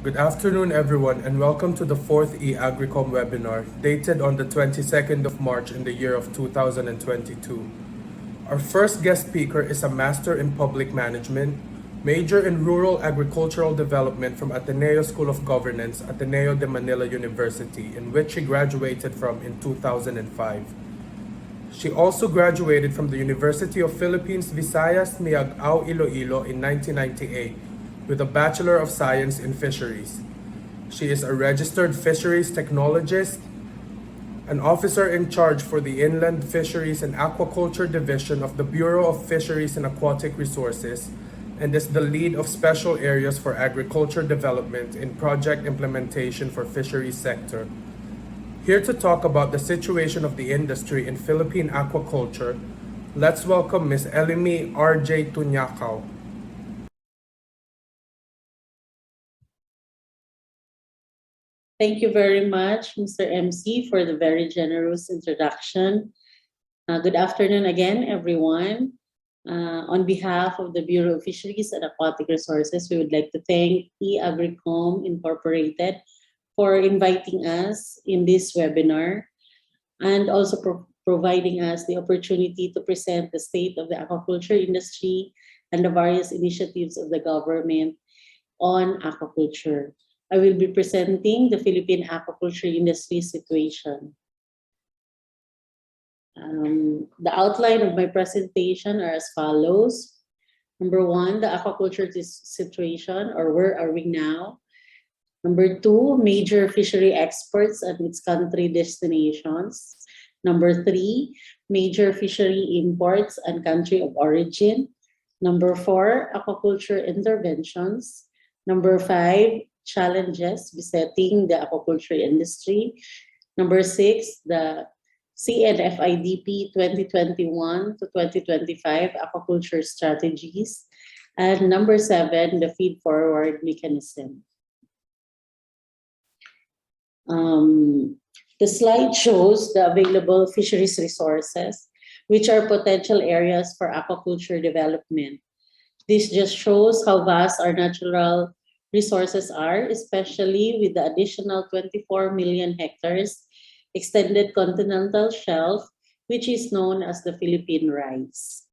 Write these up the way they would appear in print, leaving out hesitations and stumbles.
Good afternoon, everyone, and welcome to the fourth e-agricom webinar, dated on the 22nd of March in the year of 2022. Our first guest speaker is a Master in Public Management, major in Rural Agricultural Development from Ateneo School of Governance, Ateneo de Manila University, in which she graduated from in 2005. She also graduated from the University of Philippines Visayas Miagao Iloilo in 1998 with a Bachelor of Science in Fisheries. She is a registered fisheries technologist, an officer in charge for the Inland Fisheries and Aquaculture Division of the Bureau of Fisheries and Aquatic Resources, and is the lead of special areas for agriculture development in project implementation for fisheries sector. Here to talk about the situation of the industry in Philippine aquaculture, let's welcome Ms. Elimi R.J. Tunyakaw. Thank you very much, Mr. MC, for the very generous introduction. Good afternoon again, everyone. On behalf of the Bureau of Fisheries and Aquatic Resources, we would like to thank e-agricom Incorporated for inviting us in this webinar and also providing us the opportunity to present the state of the aquaculture industry and the various initiatives of the government on aquaculture. I will be presenting the Philippine aquaculture industry situation. The outline of my presentation are as follows. Number one, the aquaculture situation, or where are we now? Number two, major fishery exports and its country destinations. Number three, major fishery imports and country of origin. Number four, aquaculture interventions. Number five, challenges besetting the aquaculture industry. Number six, the CNFIDP 2021 to 2025 aquaculture strategies. And number seven, the feed forward mechanism. The slide shows the available fisheries resources, which are potential areas for aquaculture development. This just shows how vast our natural resources are, especially with the additional 24 million hectares extended continental shelf, which is known as the Philippine Rice.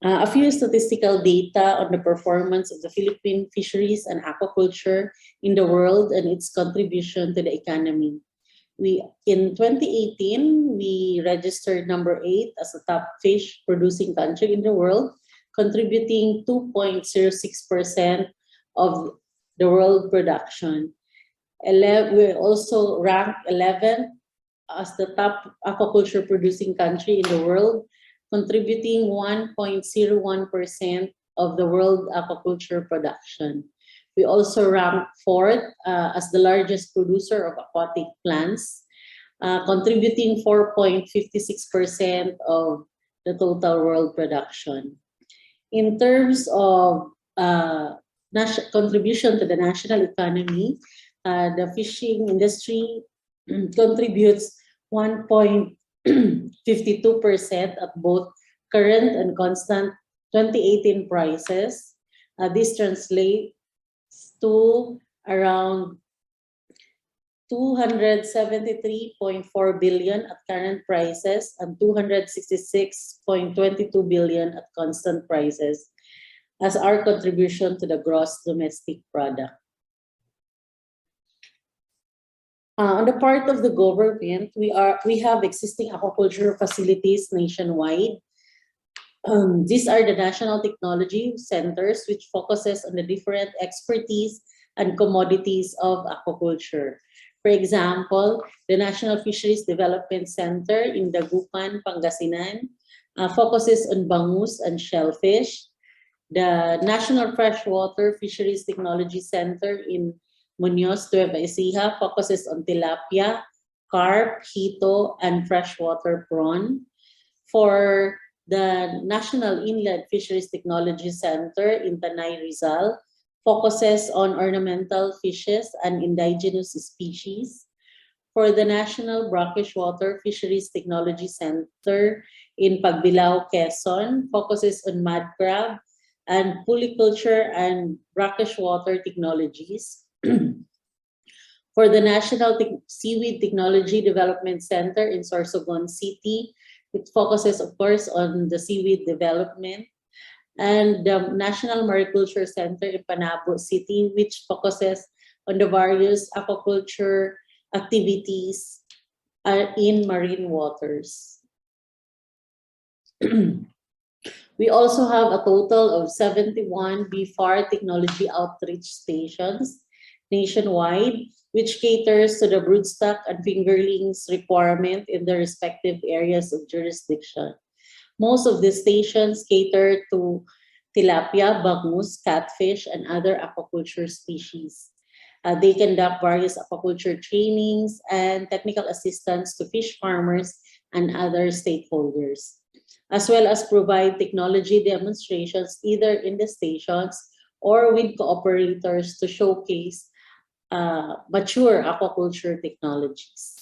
A few statistical data on the performance of the Philippine fisheries and aquaculture in the world and its contribution to the economy. In 2018, we registered number 8 as a top fish producing country in the world, contributing 2.06% of the world production. We also ranked 11th as the top aquaculture producing country in the world, contributing 1.01% of the world aquaculture production. We also ranked 4th as the largest producer of aquatic plants, contributing 4.56% of the total world production. In terms of contribution to the national economy, the fishing industry contributes 1.52% at both current and constant 2018 prices. This translates to around 273.4 billion at current prices and 266.22 billion at constant prices as our contribution to the gross domestic product. On the part of the government, we have existing aquaculture facilities nationwide. These are the national technology centers, which focuses on the different expertise and commodities of aquaculture. For example, the National Fisheries Development Center in Dagupan, Pangasinan, focuses on bangus and shellfish. The National Freshwater Fisheries Technology Center in Muñoz, Nueva Ecija focuses on tilapia, carp, hito, and freshwater prawn. For the National Inland Fisheries Technology Center in Tanay, Rizal, focuses on ornamental fishes and indigenous species. For the National Brackish Water Fisheries Technology Center in Pagbilao, Quezon, focuses on mud crab, and Puliculture and Brackish Water Technologies. For the National Seaweed Technology Development Center in Sorsogon City, it focuses, of course, on the seaweed development. And the National Mariculture Center in Panabo City, which focuses on the various aquaculture activities in marine waters. We also have a total of 71 BFAR technology outreach stations nationwide, which caters to the broodstock and fingerlings requirement in the respective areas of jurisdiction. Most of the stations cater to tilapia, bangus, catfish, and other aquaculture species. They conduct various aquaculture trainings and technical assistance to fish farmers and other stakeholders, as well as provide technology demonstrations either in the stations or with cooperators to showcase mature aquaculture technologies.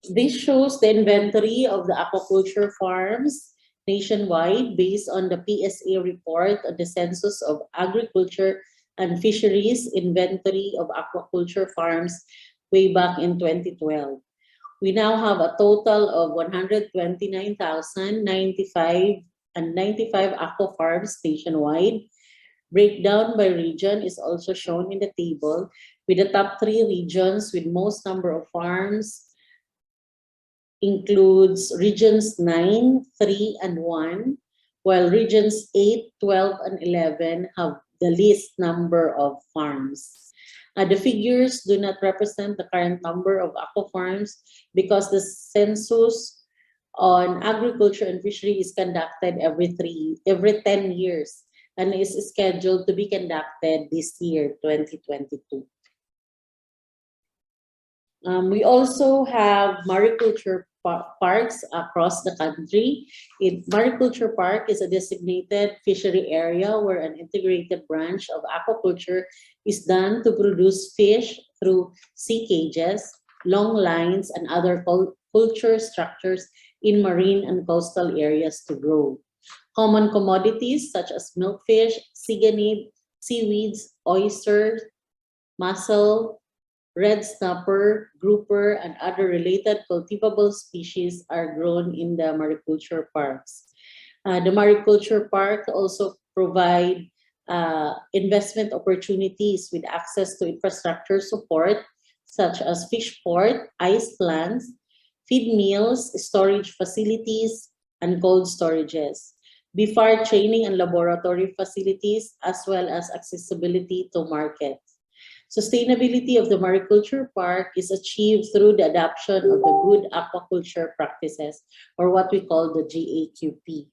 This shows the inventory of the aquaculture farms nationwide based on the PSA report on the Census of Agriculture and Fisheries inventory of aquaculture farms way back in 2012. We now have a total of 129,095 and 95 aqua farms nationwide. Breakdown by region is also shown in the table, with the top 3 regions with most number of farms includes regions 9, 3, and 1, while regions 8, 12, and 11 have the least number of farms. The figures do not represent the current number of aqua farms because the census on agriculture and fishery is conducted every 10 years and is scheduled to be conducted this year, 2022. We also have mariculture parks across the country. Mariculture Park is a designated fishery area where an integrated branch of aquaculture is done to produce fish through sea cages, long lines, and other culture structures in marine and coastal areas to grow. Common commodities such as milkfish, siganid, seaweeds, oysters, mussel, red snapper, grouper, and other related cultivable species are grown in the mariculture parks. The mariculture park also provide investment opportunities with access to infrastructure support such as fish port, ice plants, feed mills, storage facilities, and cold storages, BFAR training and laboratory facilities, as well as accessibility to markets. Sustainability of the mariculture park is achieved through the adoption of the good aquaculture practices, or what we call the GAQP.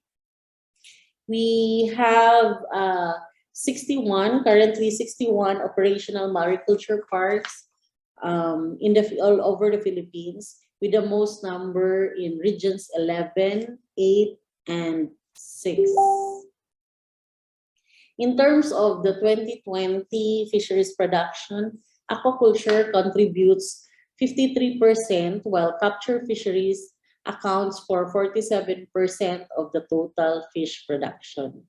We have currently 61 operational mariculture parks all over the Philippines, with the most number in regions 11, 8, and 6. In terms of the 2020 fisheries production, aquaculture contributes 53%, while capture fisheries accounts for 47% of the total fish production.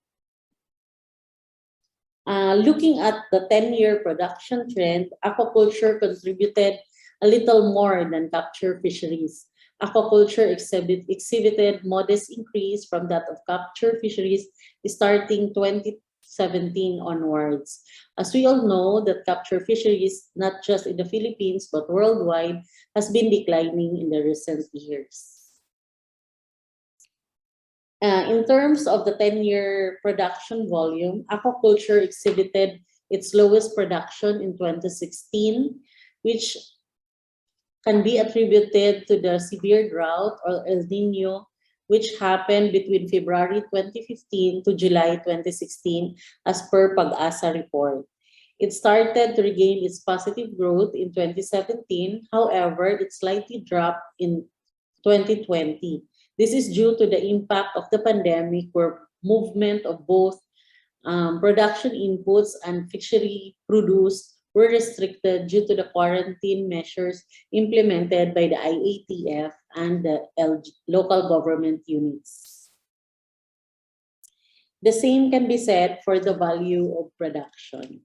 Looking at the 10-year production trend, aquaculture contributed a little more than capture fisheries. Aquaculture exhibited modest increase from that of capture fisheries starting 2017 onwards. As we all know, that capture fisheries, not just in the Philippines but worldwide, has been declining in the recent years. In terms of the 10-year production volume, aquaculture exhibited its lowest production in 2016, which can be attributed to the severe drought or El Nino, which happened between February 2015 to July 2016 as per Pag-asa report. It started to regain its positive growth in 2017, however, it slightly dropped in 2020. This is due to the impact of the pandemic, where movement of both production inputs and fishery produce were restricted due to the quarantine measures implemented by the IATF and the local government units. The same can be said for the value of production.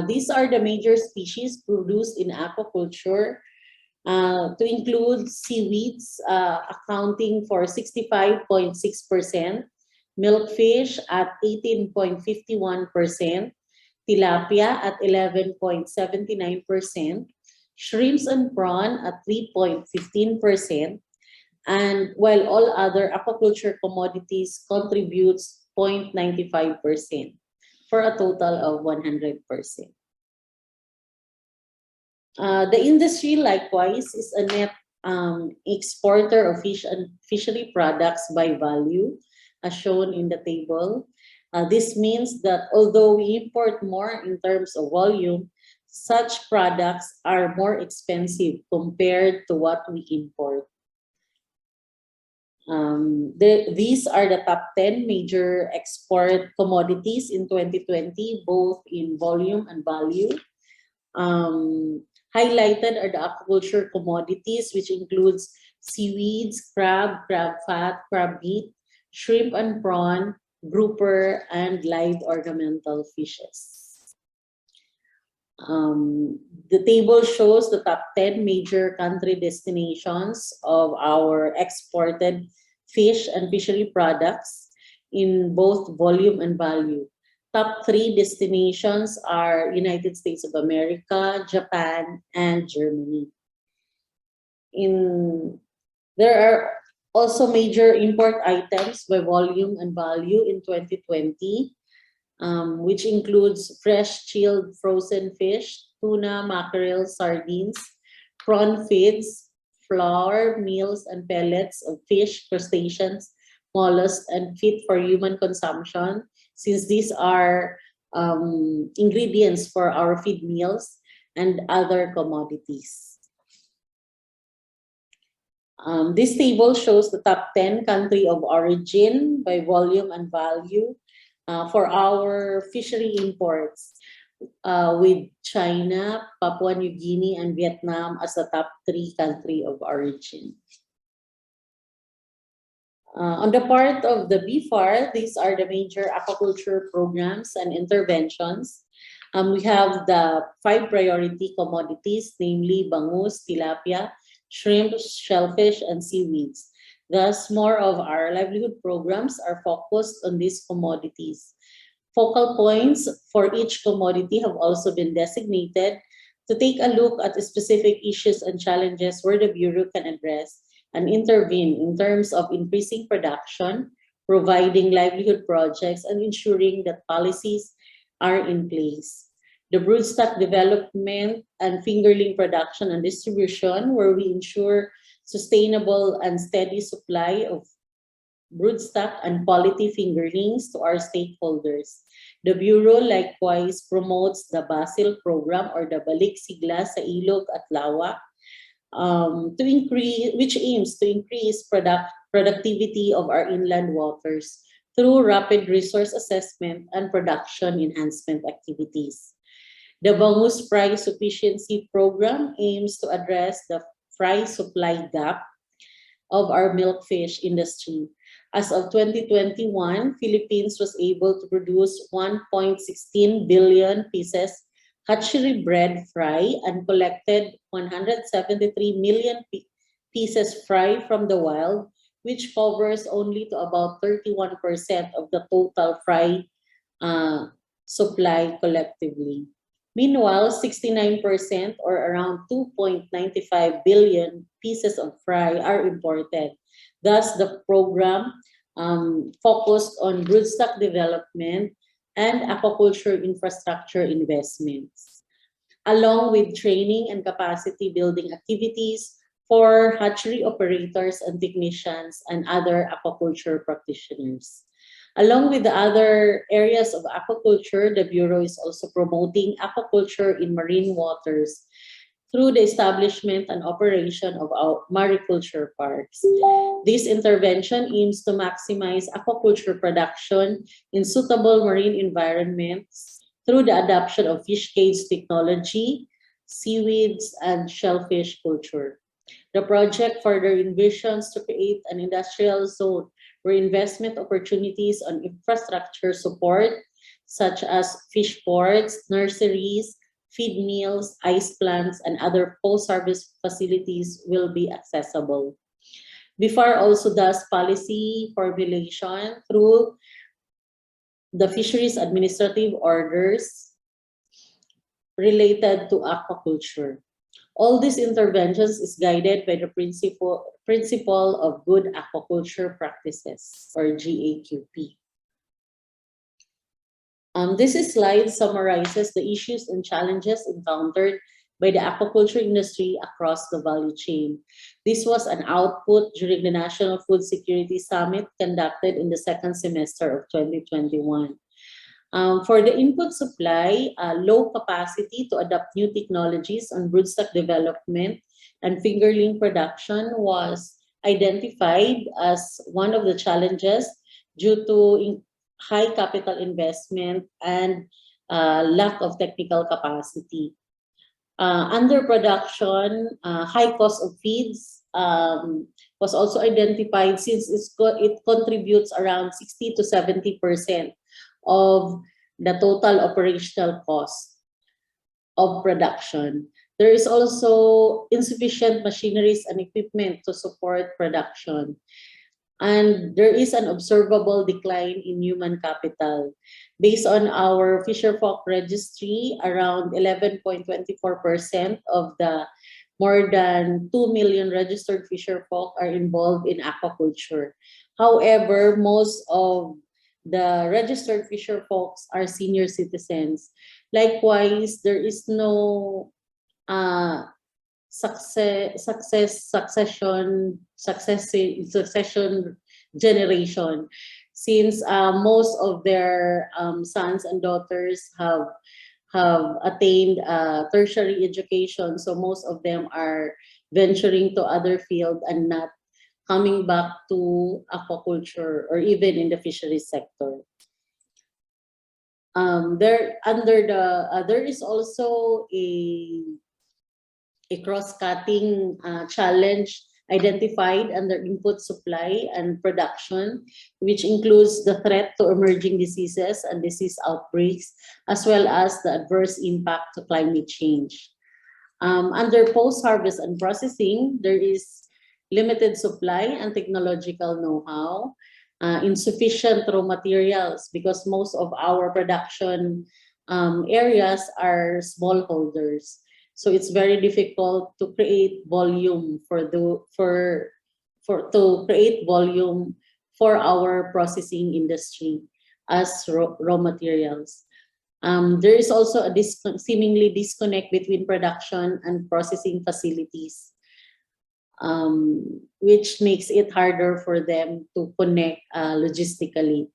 These are the major species produced in aquaculture, to include seaweeds, accounting for 65.6%, milkfish at 18.51%, tilapia at 11.79%, shrimps and prawn at 3.15%, and while all other aquaculture commodities contributes 0.95% for a total of 100%. The industry likewise is a net exporter of fish and fishery products by value, as shown in the table. This means that although we import more in terms of volume, such products are more expensive compared to what we import. These are the top 10 major export commodities in 2020, both in volume and value. Highlighted are the aquaculture commodities, which includes seaweeds, crab, crab fat, crab meat, shrimp and prawn, grouper, and live ornamental fishes. The table shows the top 10 major country destinations of our exported fish and fishery products in both volume and value. Top 3 destinations are United States of America, Japan, and Germany. There are also major import items by volume and value in 2020, which includes fresh, chilled, frozen fish, tuna, mackerel, sardines, prawn feeds, flour, meals, and pellets of fish, crustaceans, mollusks, and fit for human consumption, since these are ingredients for our feed meals, and other commodities. This table shows the top 10 country of origin by volume and value for our fishery imports, with China, Papua New Guinea, and Vietnam as the top 3 country of origin. On the part of the BFAR, these are the major aquaculture programs and interventions. We have the 5 priority commodities, namely bangus, tilapia, shrimp, shellfish, and seaweeds. Thus, more of our livelihood programs are focused on these commodities. Focal points for each commodity have also been designated to take a look at the specific issues and challenges where the Bureau can address and intervene in terms of increasing production, providing livelihood projects, and ensuring that policies are in place. The broodstock development and fingerling production and distribution, where we ensure sustainable and steady supply of broodstock and quality fingerlings to our stakeholders. The Bureau likewise promotes the Basil program or the Balik Sigla sa Ilog at Lawa, which aims to increase productivity of our inland waters through rapid resource assessment and production enhancement activities. The Bangus Fry Sufficiency Program aims to address the fry supply gap of our milkfish industry. As of 2021, Philippines was able to produce 1.16 billion pieces hatchery-bred fry and collected 173 million pieces fry from the wild, which covers only to about 31% of the total fry supply collectively. Meanwhile, 69% or around 2.95 billion pieces of fry are imported. Thus, the program focused on broodstock development and aquaculture infrastructure investments, along with training and capacity building activities for hatchery operators and technicians and other aquaculture practitioners. Along with the other areas of aquaculture, the Bureau is also promoting aquaculture in marine waters through the establishment and operation of our mariculture parks. This intervention aims to maximize aquaculture production in suitable marine environments through the adoption of fish cage technology, seaweeds, and shellfish culture. The project further envisions to create an industrial zone where investment opportunities on infrastructure support, such as fish ports, nurseries, feed mills, ice plants, and other post-harvest facilities will be accessible. BIFAR also does policy formulation through the fisheries administrative orders related to aquaculture. All these interventions is guided by the principle of good aquaculture practices, or GAQP. This slide summarizes the issues and challenges encountered by the aquaculture industry across the value chain. This was an output during the National Food Security Summit conducted in the second semester of 2021. For the input supply, low capacity to adapt new technologies on broodstock development and fingerling production was identified as one of the challenges due to high capital investment and lack of technical capacity. Underproduction, high cost of feeds was also identified since it contributes around 60 to 70% of the total operational cost of production. There is also insufficient machineries and equipment to support production. And there is an observable decline in human capital. Based on our Fisher Folk Registry, around 11.24% of the more than 2 million registered fisher folk are involved in aquaculture. However, most of the registered fisher folks are senior citizens. Likewise, there is no succession generation, since most of their sons and daughters have attained tertiary education, so most of them are venturing to other field and not coming back to aquaculture or even in the fisheries sector. There is also a cross-cutting challenge identified under input supply and production, which includes the threat to emerging diseases and disease outbreaks, as well as the adverse impact to climate change. Under post-harvest and processing, there is limited supply and technological know-how, insufficient raw materials because most of our production areas are smallholders. So it's very difficult to create volume to create volume for our processing industry as raw materials. There is also a seemingly disconnect between production and processing facilities, which makes it harder for them to connect logistically.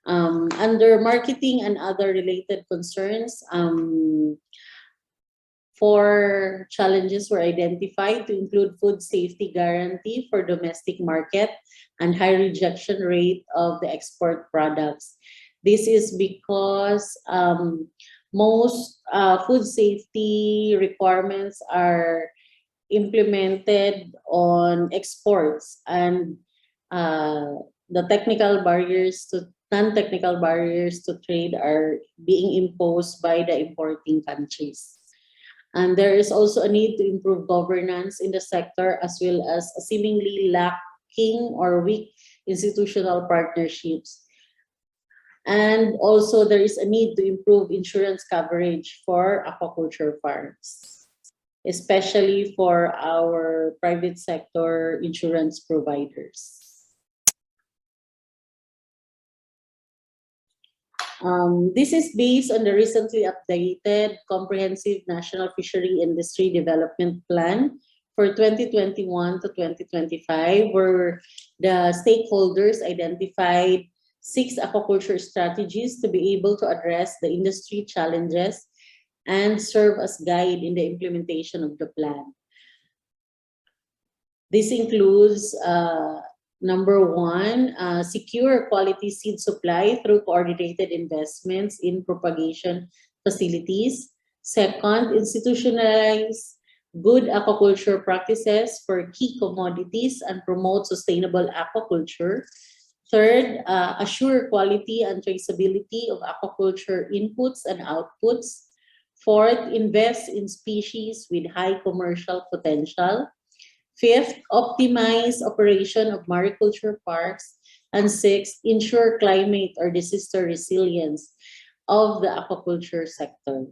Under marketing and other related concerns, 4 challenges were identified to include food safety guarantee for domestic market and high rejection rate of the export products. This is because most food safety requirements are implemented on exports, and the non-technical barriers to trade are being imposed by the importing countries. And there is also a need to improve governance in the sector, as well as a seemingly lacking or weak institutional partnerships. And also there is a need to improve insurance coverage for aquaculture farms, especially for our private sector insurance providers. This is based on the recently updated Comprehensive National Fishery Industry Development Plan for 2021 to 2025, where the stakeholders identified 6 aquaculture strategies to be able to address the industry challenges and serve as guide in the implementation of the plan. This includes number 1, secure quality seed supply through coordinated investments in propagation facilities. Second, institutionalize good aquaculture practices for key commodities and promote sustainable aquaculture. Third, assure quality and traceability of aquaculture inputs and outputs. Fourth, invest in species with high commercial potential. Fifth, optimize operation of mariculture parks. And sixth, ensure climate or disaster resilience of the aquaculture sector.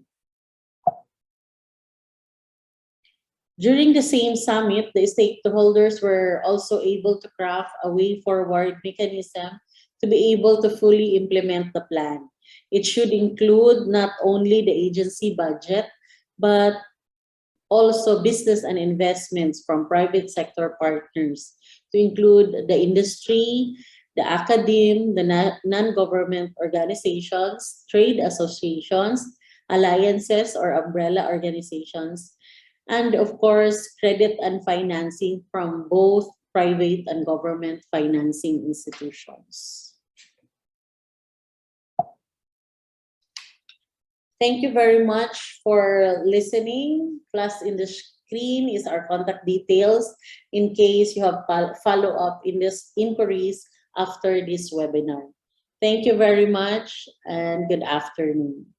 During the same summit, the stakeholders were also able to craft a way forward mechanism to be able to fully implement the plan. It should include not only the agency budget, but also business and investments from private sector partners to include the industry, the academe, the non-government organizations, trade associations, alliances or umbrella organizations, and of course, credit and financing from both private and government financing institutions. Thank you very much for listening. Plus in the screen is our contact details in case you have follow-up in this inquiries after this webinar. Thank you very much and good afternoon.